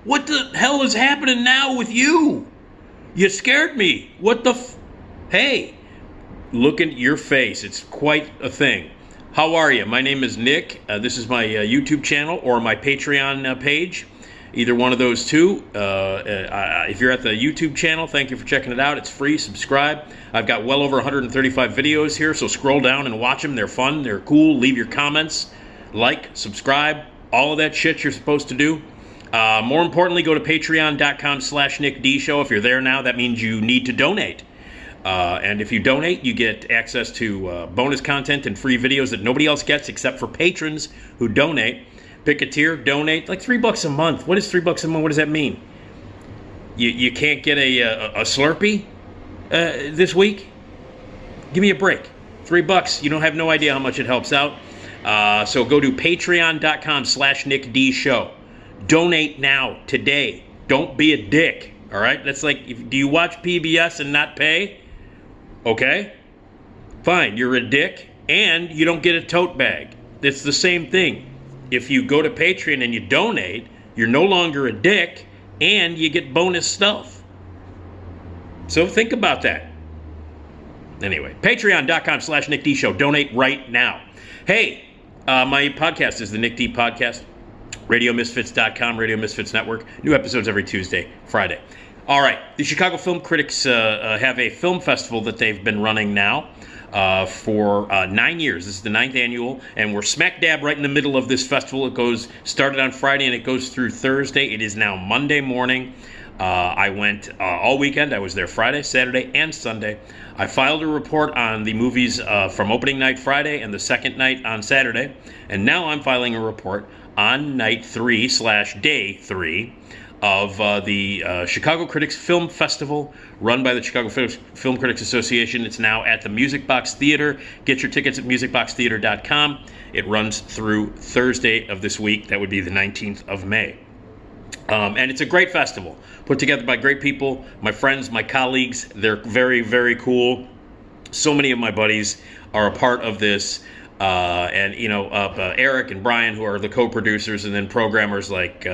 What the hell is happening now with you? You scared me. What the Hey, look at your face. It's quite a thing. How are you? My name is Nick. This is my YouTube channel or my Patreon page. Either one of those two. If you're at the YouTube channel, thank you for checking it out. It's free. Subscribe. I've got well over 135 videos here, so scroll down and watch them. They're fun. They're cool. Leave your comments. Like, subscribe, all of that shit you're supposed to do. More importantly, go to patreon.com/NickDShow. If you're there now, that means you need to donate. And if you donate, you get access to bonus content and free videos that nobody else gets except for patrons who donate. Pick a tier, donate, like $3 a month. What is $3 a month? What does that mean? You can't get a Slurpee this week? Give me a break. $3. You don't have no idea how much it helps out. So go to patreon.com/NickDShow. Donate now, today. Don't be a dick. All right? That's like, do you watch PBS and not pay? Okay. Fine. You're a dick and you don't get a tote bag. It's the same thing. If you go to Patreon and you donate, you're no longer a dick and you get bonus stuff. So think about that. Anyway, patreon.com/NickDShow. Donate right now. Hey, my podcast is the Nick D Podcast. RadioMisfits.com, Radio Misfits Network. New episodes every Tuesday, Friday. All right, the Chicago Film Critics have a film festival that they've been running now for 9 years. This is the 9th annual, and we're smack dab right in the middle of this festival. It started on Friday and it goes through Thursday. It is now Monday morning. I went all weekend. I was there Friday, Saturday, and Sunday. I filed a report on the movies from opening night Friday and the second night on Saturday, and now I'm filing a report on night 3/day 3 of the Chicago Critics Film Festival, run by the Chicago Film Critics Association. It's now at the Music Box Theater. Get your tickets at musicboxtheater.com. It runs through Thursday of this week. That would be the 19th of May. And it's a great festival, put together by great people, my friends, my colleagues. They're very, very cool. So many of my buddies are a part of this. And, Eric and Brian, who are the co-producers, and then programmers like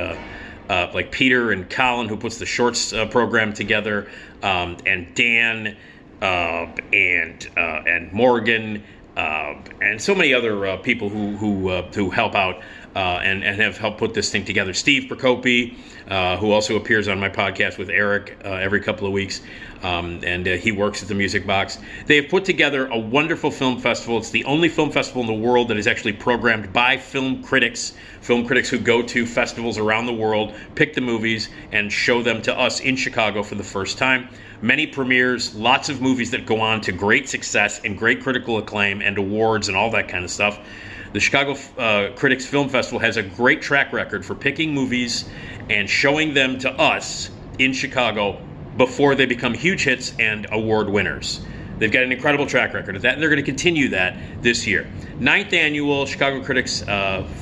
Peter and Colin, who puts the shorts program together, and Dan and Morgan, and so many other people who help out and have helped put this thing together. Steve Procopi, who also appears on my podcast with Eric every couple of weeks, and he works at the Music Box. They have put together a wonderful film festival. It's the only film festival in the world that is actually programmed by film critics who go to festivals around the world, pick the movies, and show them to us in Chicago for the first time. Many premieres, lots of movies that go on to great success and great critical acclaim and awards and all that kind of stuff. The Chicago Critics Film Festival has a great track record for picking movies and showing them to us in Chicago before they become huge hits and award winners. They've got an incredible track record of that, and they're going to continue that this year. 9th annual Chicago Critics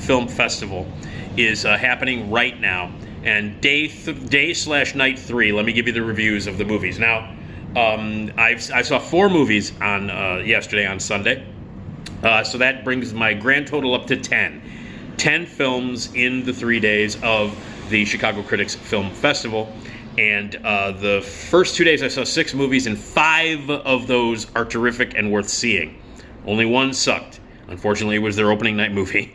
Film Festival is happening right now. And day/night 3, let me give you the reviews of the movies. Now, I saw 4 movies on yesterday on Sunday. So that brings my grand total up to 10. 10 films in the 3 days of the Chicago Critics Film Festival. And the first 2 days I saw 6 movies, and 5 of those are terrific and worth seeing. Only one sucked. Unfortunately, it was their opening night movie,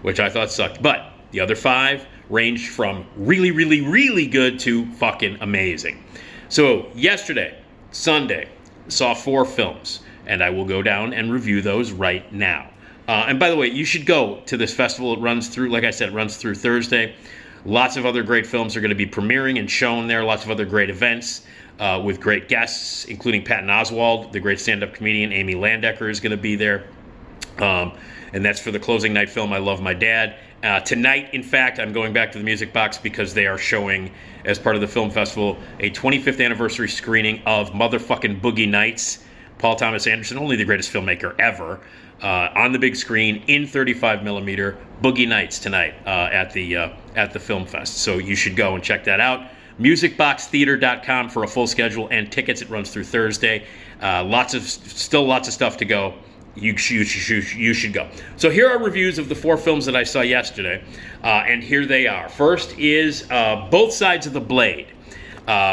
which I thought sucked. But the other 5 ranged from really, really, really good to fucking amazing. So yesterday, Sunday, saw 4 films. And I will go down and review those right now. And by the way, you should go to this festival. It runs through, like I said, it runs through Thursday. Lots of other great films are going to be premiering and shown there. Lots of other great events with great guests, including Patton Oswalt, the great stand-up comedian. Amy Landecker is going to be there. And that's for the closing night film, I Love My Dad. Tonight, in fact, I'm going back to the Music Box because they are showing, as part of the film festival, a 25th anniversary screening of motherfucking Boogie Nights. Paul Thomas Anderson, only the greatest filmmaker ever, on the big screen in 35 millimeter. Boogie Nights tonight at the Film Fest. So you should go and check that out. MusicBoxTheater.com for a full schedule and tickets. It runs through Thursday. Lots of stuff to go. you should go. So here are reviews of the 4 films that I saw yesterday, and here they are. First is Both Sides of the Blade,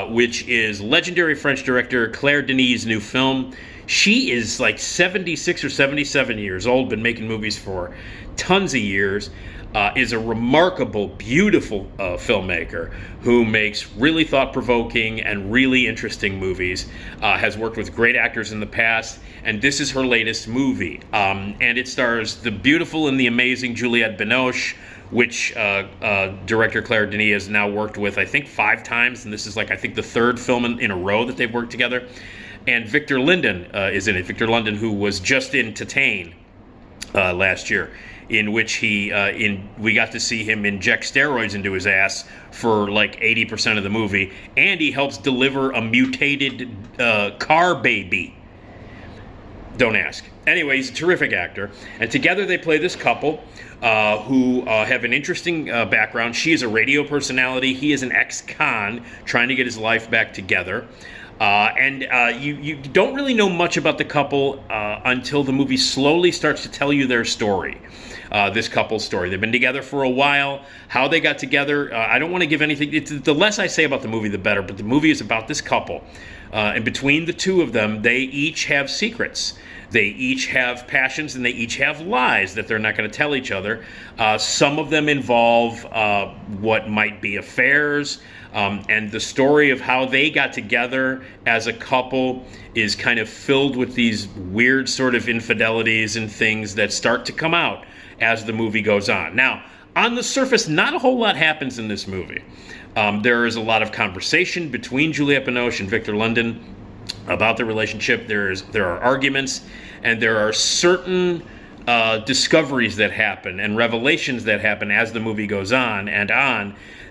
which is legendary French director Claire Denis' new film. She is like 76 or 77 years old, been making movies for tons of years, is a remarkable, beautiful filmmaker who makes really thought-provoking and really interesting movies, has worked with great actors in the past, and this is her latest movie. And it stars the beautiful and the amazing Juliette Binoche, which director Claire Denis has now worked with, I think, 5 times, and this is like, I think, the 3rd film in a row that they've worked together. And Victor Linden is in it. Victor Linden, who was just in Titane last year, in which we got to see him inject steroids into his ass for like 80% of the movie, and he helps deliver a mutated car baby. Don't ask. Anyway, he's a terrific actor, and together they play this couple who have an interesting background. She is a radio personality. He is an ex-con trying to get his life back together. You don't really know much about the couple until the movie slowly starts to tell you their story, this couple's story. They've been together for a while. How they got together, I don't want to give anything. The less I say about the movie, the better. But the movie is about this couple. And between the two of them, they each have secrets. They each have passions, and they each have lies that they're not going to tell each other. Some of them involve what might be affairs. And the story of how they got together as a couple is kind of filled with these weird sort of infidelities and things that start to come out as the movie goes on. Now, on the surface, not a whole lot happens in this movie. There is a lot of conversation between Juliette Binoche and Victor Linden about the relationship. There are arguments, and there are certain discoveries that happen and revelations that happen as the movie goes on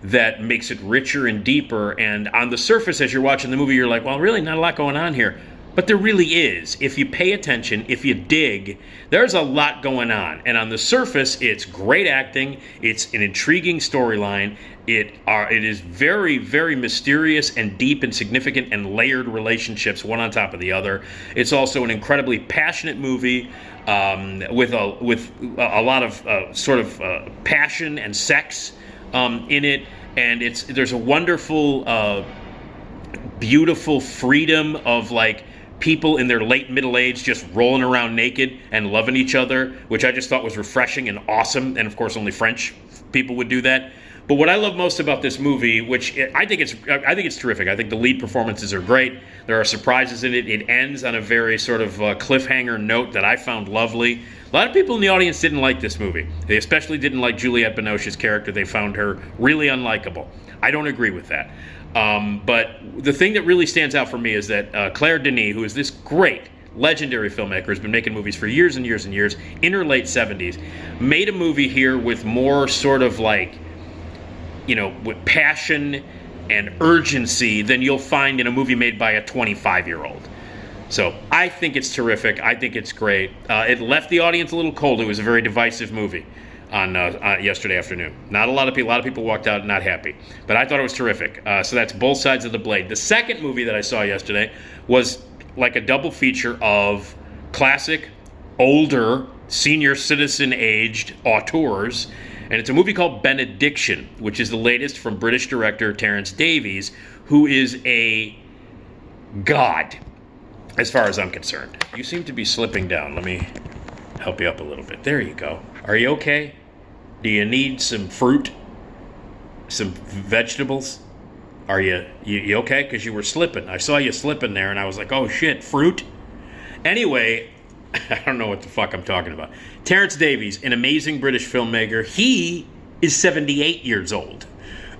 that makes it richer and deeper. And on the surface, as you're watching the movie, you're like, well, really not a lot going on here. But there really is. If you pay attention, if you dig, there's a lot going on. And on the surface, it's great acting. It's an intriguing storyline. It is very, very mysterious and deep and significant and layered relationships, one on top of the other. It's also an incredibly passionate movie with a lot of sort of passion and sex in it. And there's a wonderful, beautiful freedom of like people in their late middle age just rolling around naked and loving each other, which I just thought was refreshing and awesome. And of course, only French people would do that. But what I love most about this movie, which I think it's terrific. I think the lead performances are great. There are surprises in it. It ends on a very sort of cliffhanger note that I found lovely. A lot of people in the audience didn't like this movie. They especially didn't like Juliette Binoche's character. They found her really unlikable. I don't agree with that. But the thing that really stands out for me is that Claire Denis, who is this great, legendary filmmaker, has been making movies for years and years and years, in her late 70s, made a movie here with more sort of like, with passion and urgency than you'll find in a movie made by a 25-year-old. So I think it's terrific. I think it's great. It left the audience a little cold. It was a very divisive movie on yesterday afternoon. A lot of people walked out not happy, but I thought it was terrific. So that's Both Sides of the Blade. The second movie that I saw yesterday was like a double feature of classic, older, senior citizen-aged auteurs. And it's a movie called Benediction, which is the latest from British director Terence Davies, who is a god, as far as I'm concerned. You seem to be slipping down. Let me help you up a little bit. There you go. Are you okay? Do you need some fruit? Some vegetables? Are you okay? Because you were slipping. I saw you slipping there, and I was like, oh, shit, fruit? Anyway, I don't know what the fuck I'm talking about. Terence Davies, an amazing British filmmaker. He is 78 years old.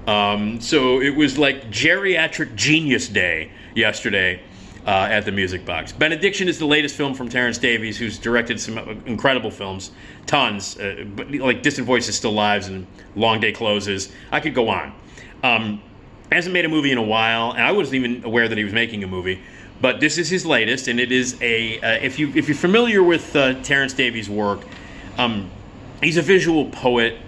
So it was like geriatric genius day yesterday at the Music Box. Benediction is the latest film from Terence Davies, who's directed some incredible films, tons, but like Distant Voices, Still Lives, and Long Day Closes. I could go on. Hasn't made a movie in a while, and I wasn't even aware that he was making a movie. But this is his latest, and it is if you're familiar with Terence Davies' work, he's a visual poet.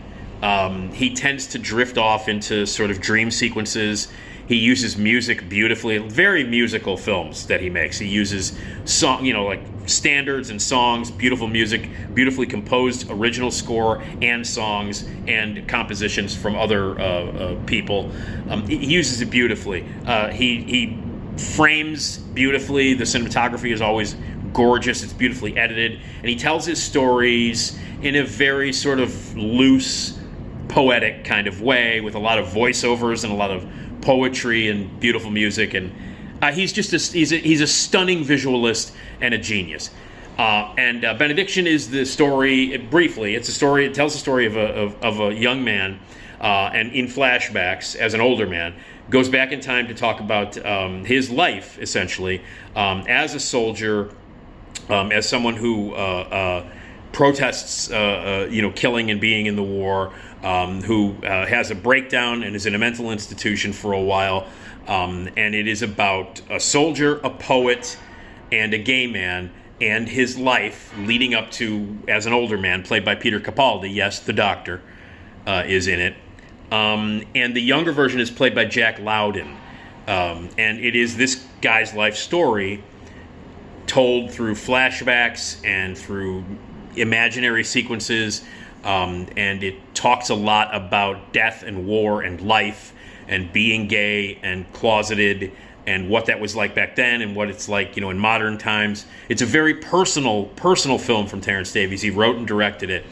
He tends to drift off into sort of dream sequences. He uses music beautifully. Very musical films that he makes. He uses like standards and songs, beautiful music, beautifully composed original score and songs and compositions from other people. He uses it beautifully. He frames beautifully. The cinematography is always gorgeous. It's beautifully edited. And he tells his stories in a very sort of loose, poetic kind of way with a lot of voiceovers and a lot of poetry and beautiful music. And he's just he's a stunning visualist and a genius. And Benediction is the story. Briefly, it's a story. It tells the story of a young man, and in flashbacks as an older man, goes back in time to talk about his life essentially as a soldier, as someone who protests, killing and being in the war, who has a breakdown and is in a mental institution for a while. And it is about a soldier, a poet, and a gay man, and his life leading up to, as an older man, played by Peter Capaldi. Yes, the Doctor is in it. And the younger version is played by Jack Lowden. And it is this guy's life story told through flashbacks and through imaginary sequences. And it talks a lot about death and war and life and being gay and closeted and what that was like back then and what it's like, in modern times. It's a very personal film from Terence Davies. He wrote and directed it.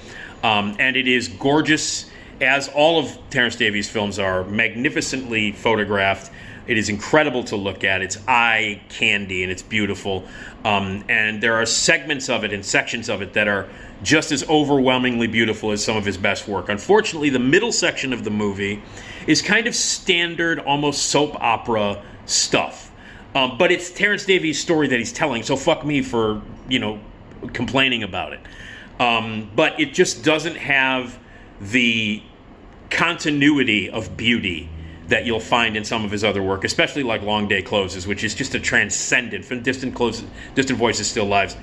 And it is gorgeous, as all of Terence Davies' films are, magnificently photographed. It is incredible to look at. It's eye candy and it's beautiful. And there are segments of it and sections of it that are just as overwhelmingly beautiful as some of his best work. Unfortunately, the middle section of the movie is kind of standard, almost soap opera stuff. But it's Terence Davies' story that he's telling, so fuck me for, complaining about it. But it just doesn't have the continuity of beauty that you'll find in some of his other work, especially like Long Day Closes, which is just a transcendent, from Distant Voices, Still Lives.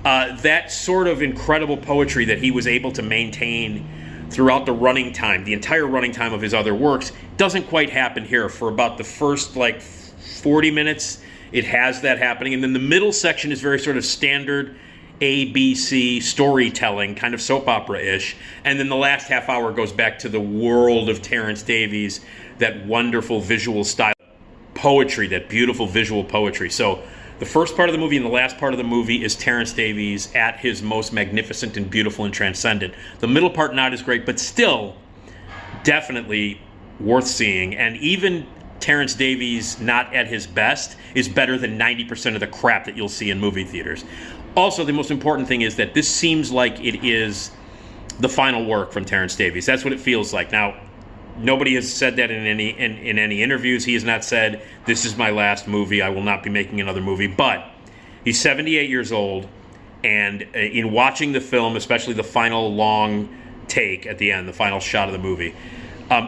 That sort of incredible poetry that he was able to maintain throughout the running time, the entire running time of his other works, doesn't quite happen here. For about the first 40 minutes, it has that happening. And then the middle section is very sort of standard ABC storytelling, kind of soap opera-ish. And then the last half hour goes back to the world of Terence Davies, that wonderful visual style poetry, that beautiful visual poetry. So the first part of the movie and the last part of the movie is Terence Davies at his most magnificent and beautiful and transcendent. The middle part, not as great, but still definitely worth seeing. And even Terence Davies, not at his best, is better than 90% of the crap that you'll see in movie theaters. Also, the most important thing is that this seems like it is the final work from Terence Davies. That's what it feels like. Now, nobody has said that in any interviews. He has not said, this is my last movie, I will not be making another movie. But he's 78 years old, and in watching the film, especially the final long take at the end, the final shot of the movie,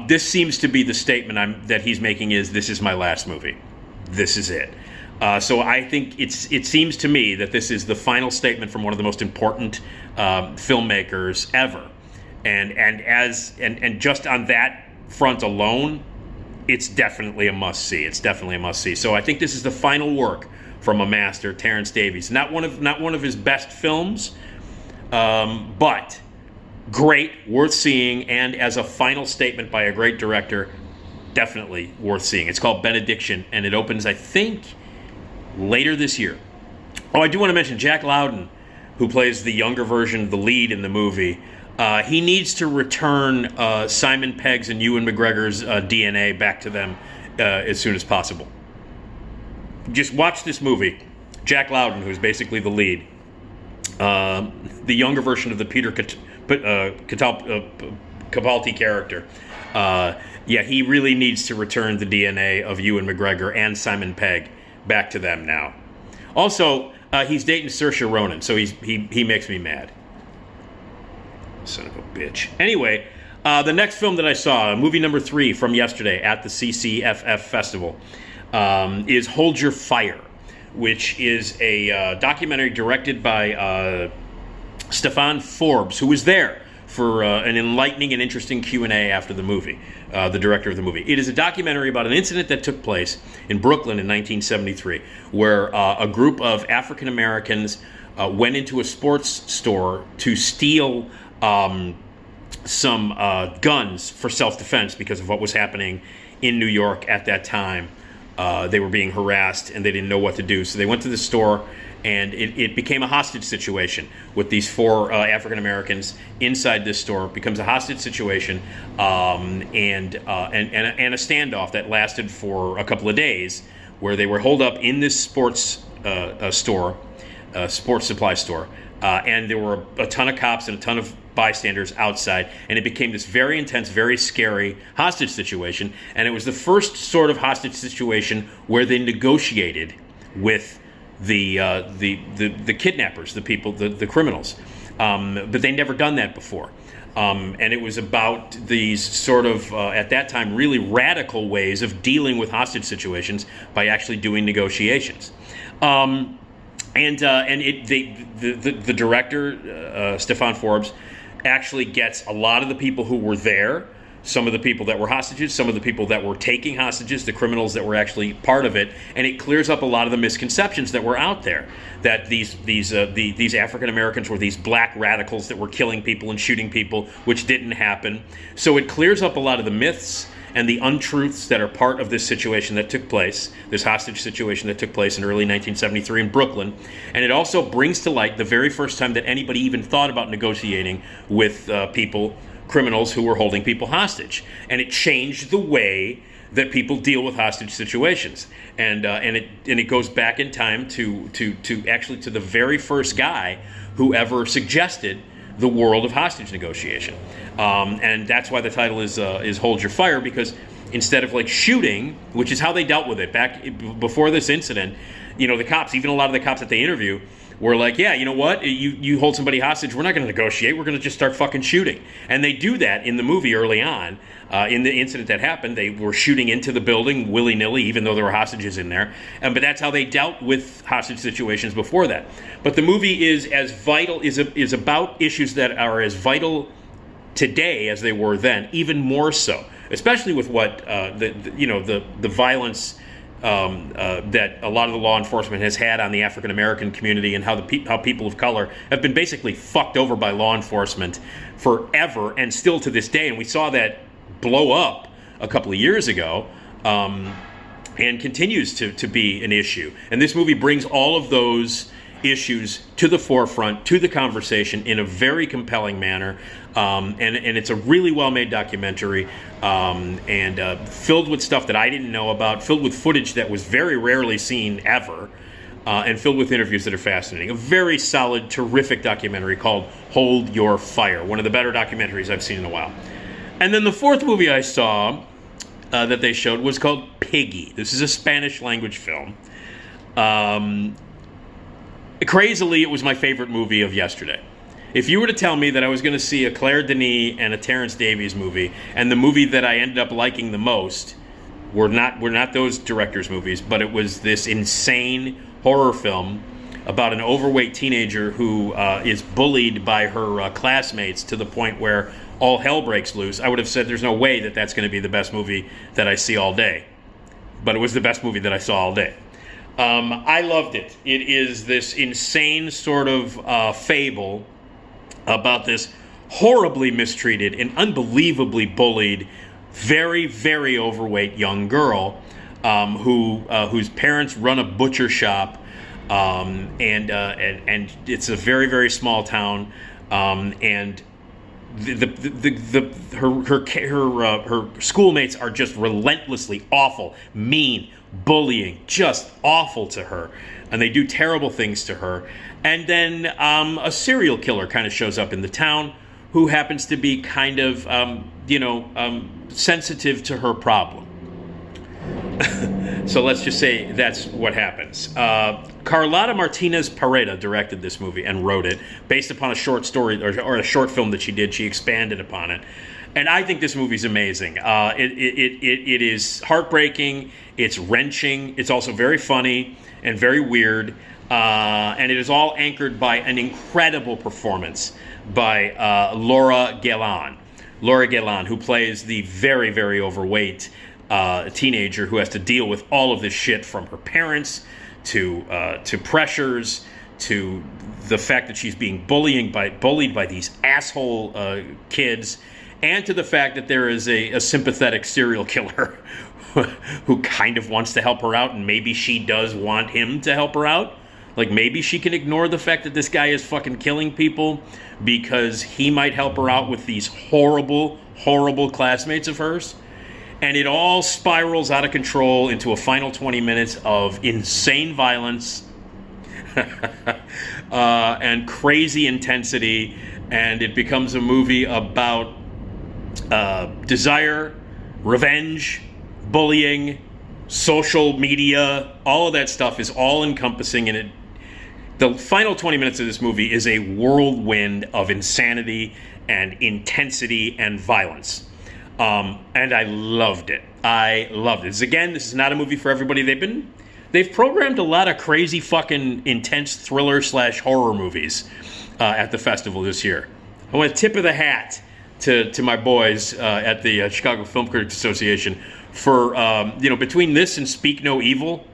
this seems to be the statement that he's making is, this is my last movie. This is it. So I think it seems to me that this is the final statement from one of the most important filmmakers ever. And just on that front alone, it's definitely a must-see. So I think this is the final work from a master, Terence Davies. Not one of his best films, but great, worth seeing, and as a final statement by a great director, definitely worth seeing. It's called Benediction, and it opens, I think, later this year. Oh, I do want to mention Jack Lowden, who plays the younger version, the lead in the movie. He needs to return Simon Pegg's and Ewan McGregor's DNA back to them as soon as possible. Just watch this movie. Jack Lowden, who's basically the lead, the younger version of the Peter Capaldi character. He really needs to return the DNA of Ewan McGregor and Simon Pegg back to them now. Also, he's dating Saoirse Ronan, so he makes me mad. Son of a bitch. Anyway, the next film that I saw, movie number 3 from yesterday at the CCFF festival, is Hold Your Fire, which is a documentary directed by Stefan Forbes, who was there for an enlightening and interesting Q&A after the movie, the director of the movie. It is a documentary about an incident that took place in Brooklyn in 1973, where a group of African Americans went into a sports store to steal some guns for self-defense because of what was happening in New York at that time. They were being harassed and they didn't know what to do. So they went to the store, and it became a hostage situation with these 4 African Americans inside this store. It becomes a hostage situation, and a standoff that lasted for a couple of days, where they were holed up in this sports sports supply store, and there were a ton of cops and a ton of bystanders outside, and it became this very intense, very scary hostage situation. And it was the first sort of hostage situation where they negotiated with the kidnappers, the people, the criminals, but they'd never done that before. And it was about these sort of, at that time, really radical ways of dealing with hostage situations by actually doing negotiations. The director, Stefan Forbes, actually gets a lot of the people who were there, some of the people that were hostages, some of the people that were taking hostages, the criminals that were actually part of it, and it clears up a lot of the misconceptions that were out there, that these African Americans were these black radicals that were killing people and shooting people, which didn't happen. So it clears up a lot of the myths and the untruths that are part of this situation that took place, this hostage situation that took place in early 1973 in Brooklyn. And it also brings to light the very first time that anybody even thought about negotiating with criminals who were holding people hostage. And it changed the way that people deal with hostage situations. And it goes back in time to the very first guy who ever suggested the world of hostage negotiation. And that's why the title is Hold Your Fire, because instead of like shooting, which is how they dealt with it back before this incident, the cops, even a lot of the cops that they interview, were like, yeah, you know what? You hold somebody hostage, we're not going to negotiate. We're going to just start fucking shooting. And they do that in the movie early on. In the incident that happened, they were shooting into the building willy-nilly, even though there were hostages in there. But that's how they dealt with hostage situations before that. But the movie is about issues that are as vital today as they were then, even more so. Especially with what the violence that a lot of the law enforcement has had on the African American community, and how people of color have been basically fucked over by law enforcement forever, and still to this day. And we saw that blow up a couple of years ago, and continues to be an issue. And this movie brings all of those issues to the forefront, to the conversation in a very compelling manner, and it's a really well-made documentary, and filled with stuff that I didn't know about, filled with footage that was very rarely seen ever, and filled with interviews that are fascinating. A very solid, terrific documentary called Hold Your Fire, one of the better documentaries I've seen in a while. And then the fourth movie I saw that they showed was called Piggy. This is a Spanish language film. Crazily, it was my favorite movie of yesterday. If you were to tell me that I was going to see a Claire Denis and a Terrence Davies movie, and the movie that I ended up liking the most were not those directors' movies, but it was this insane horror film about an overweight teenager who is bullied by her classmates to the point where all hell breaks loose, I would have said there's no way that that's going to be the best movie that I see all day. But it was the best movie that I saw all day. I loved it. It is this insane sort of fable about this horribly mistreated and unbelievably bullied, very, very overweight young girl whose parents run a butcher shop, and it's a very, very small town, and her schoolmates are just relentlessly awful, mean, bullying, just awful to her, and they do terrible things to her. And then a serial killer kind of shows up in the town, who happens to be kind of sensitive to her problem. So let's just say that's what happens. Carlotta Martinez Pareda directed this movie and wrote it based upon a short story or a short film that she did. She expanded upon it. And I think this movie's amazing. It is heartbreaking. It's wrenching. It's also very funny and very weird. And it is all anchored by an incredible performance by Laura Galan. Laura Galan, who plays the very, very overweight teenager who has to deal with all of this shit, from her parents to pressures to the fact that she's being bullied by these asshole kids, and to the fact that there is a sympathetic serial killer who kind of wants to help her out, and maybe she does want him to help her out. Like, maybe she can ignore the fact that this guy is fucking killing people because he might help her out with these horrible, horrible classmates of hers. And it all spirals out of control into a final 20 minutes of insane violence and crazy intensity. And it becomes a movie about desire, revenge, bullying, social media. All of that stuff is all encompassing in it. The final 20 minutes of this movie is a whirlwind of insanity and intensity and violence. And I loved it. I loved it. This is not a movie for everybody. They've programmed a lot of crazy fucking intense thriller / horror movies at the festival this year. I want a tip of the hat to my boys at the Chicago Film Critics Association for, between this and Speak No Evil,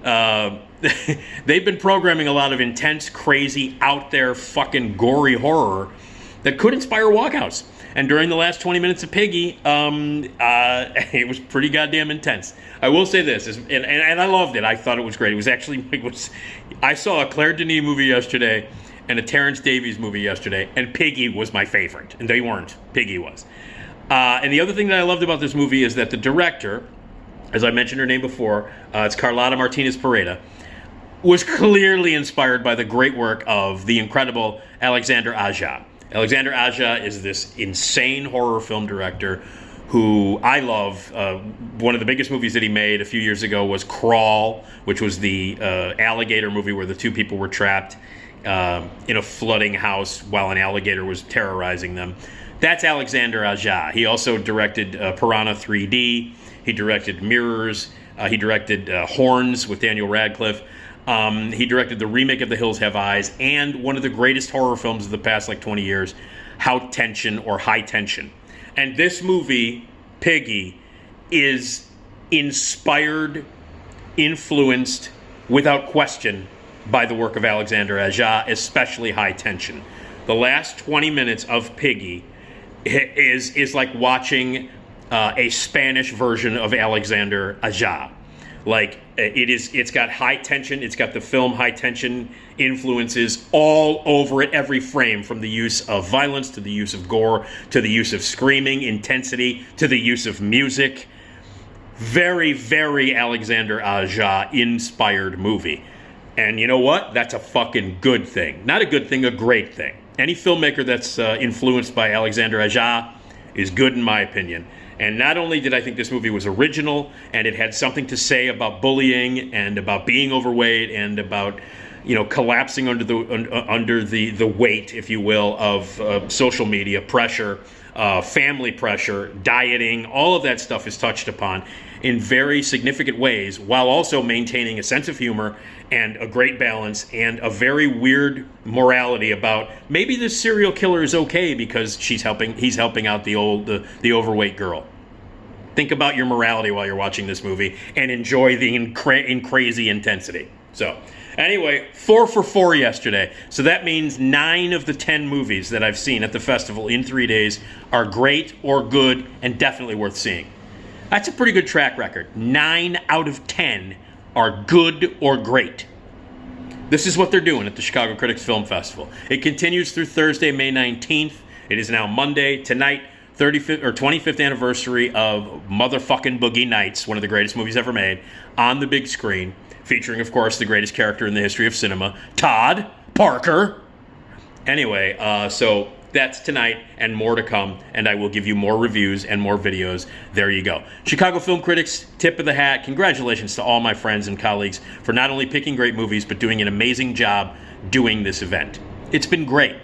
they've been programming a lot of intense, crazy, out there, fucking gory horror that could inspire walkouts. And during the last 20 minutes of Piggy, it was pretty goddamn intense. I will say this, and I loved it. I thought it was great. I saw a Claire Denis movie yesterday and a Terrence Davies movie yesterday, and Piggy was my favorite. And they weren't. Piggy was. And the other thing that I loved about this movie is that the director, as I mentioned her name before, it's Carlotta Martinez Pareda, was clearly inspired by the great work of the incredible Alexander Aja. Alexander Aja is this insane horror film director who I love. One of the biggest movies that he made a few years ago was Crawl, which was the alligator movie where the two people were trapped in a flooding house while an alligator was terrorizing them. That's Alexander Aja. He also directed Piranha 3D. He directed Mirrors. He directed Horns with Daniel Radcliffe. He directed the remake of The Hills Have Eyes and one of the greatest horror films of the past 20 years, High Tension. And this movie, Piggy, is inspired, influenced, without question, by the work of Alexander Aja, especially High Tension. The last 20 minutes of Piggy is like watching a Spanish version of Alexander Aja. Like, it's got High Tension, it's got the film High Tension influences all over it, every frame, from the use of violence to the use of gore to the use of screaming, intensity, to the use of music. Very, very Alexander Aja inspired movie. And you know what? That's a fucking good thing. Not a good thing, a great thing. Any filmmaker that's influenced by Alexander Aja is good in my opinion. And not only did I think this movie was original and it had something to say about bullying and about being overweight and about, collapsing under the weight, if you will, of social media pressure, family pressure, dieting, all of that stuff is touched upon in very significant ways, while also maintaining a sense of humor and a great balance and a very weird morality about maybe this serial killer is okay because he's helping out the overweight girl. Think about your morality while you're watching this movie and enjoy the crazy intensity. So anyway, 4 for 4 yesterday. So that means 9 of the 10 movies that I've seen at the festival in 3 days are great or good and definitely worth seeing. That's a pretty good track record. 9 out of 10 are good or great. This is what they're doing at the Chicago Critics Film Festival. It continues through Thursday, May 19th. It is now Monday. Tonight, 35th or 25th anniversary of motherfucking Boogie Nights, one of the greatest movies ever made, on the big screen, featuring, of course, the greatest character in the history of cinema, Todd Parker. Anyway, so that's tonight and more to come, and I will give you more reviews and more videos. There you go. Chicago Film Critics, tip of the hat. Congratulations to all my friends and colleagues for not only picking great movies, but doing an amazing job doing this event. It's been great.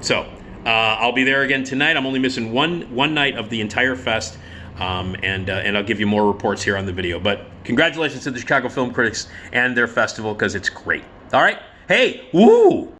So, I'll be there again tonight. I'm only missing one night of the entire fest, and I'll give you more reports here on the video. But congratulations to the Chicago Film Critics and their festival, because it's great. All right? Hey, woo!